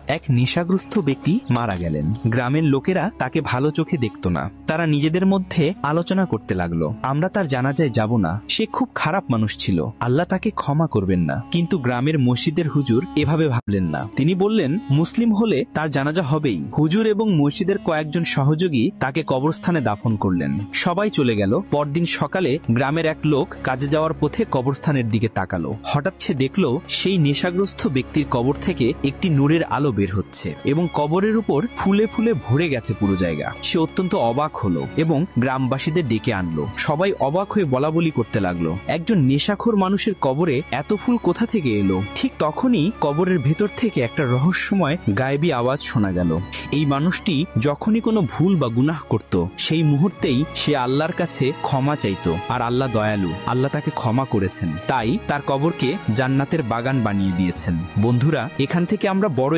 এক নেশাগ্রস্ত ব্যক্তি মারা গেলেন। গ্রামের লোকেরা তাকে ভালো চোখে দেখত না। তারা নিজেদের মধ্যে আলোচনা করতে লাগলো, আমরা তার জানাজায় যাব না, সে খুব খারাপ মানুষ ছিল, আল্লাহ তাকে ক্ষমা করবেন না। কিন্তু গ্রামের মসজিদের হুজুর এভাবে ভাবলেন না। তিনি বললেন, মুসলিম হলে তার জানাজা হবেই। হুজুর এবং মসজিদের কয়েকজন সহযোগী তাকে কবরস্থানে দাফন করলেন। সবাই চলে গেল। পরদিন সকালে গ্রামের এক লোক কাজে যাওয়ার পথে কবরস্থানের দিকে তাকালো। হঠাৎ সে দেখলো সেই নেশাগ্রস্ত ব্যক্তির কবর থেকে একটি নূরের আলো বের হচ্ছে এবং কবরের উপর ফুলে ফুলে ভরে গেছে পুরো জায়গা। সে অত্যন্ত অবাক হলো এবং গ্রামবাসীদের ডেকে আনলো। সবাই অবাক হয়ে বলাবলি করতে লাগলো, একজন নেশাখোর মানুষের কবরে এত ফুল কোথা থেকে এলো? ঠিক তখনই কবরের ভেতর থেকে একটা রহস্যময় গায়েবী আওয়াজ শোনা গেল। এই মানুষটি যখনই কোনো ভুল বা গুনাহ করত, সেই মুহূর্তেই সে আল্লাহর কাছে ক্ষমা চাইতো, আর আল্লাহ দয়ালু, আল্লাহ তাকে ক্ষমা করেছেন। তাই তার কবরকে জান্নাতের বাগান বানিয়ে দিয়েছেন। বন্ধুরা, এখান থেকে আমরা বড়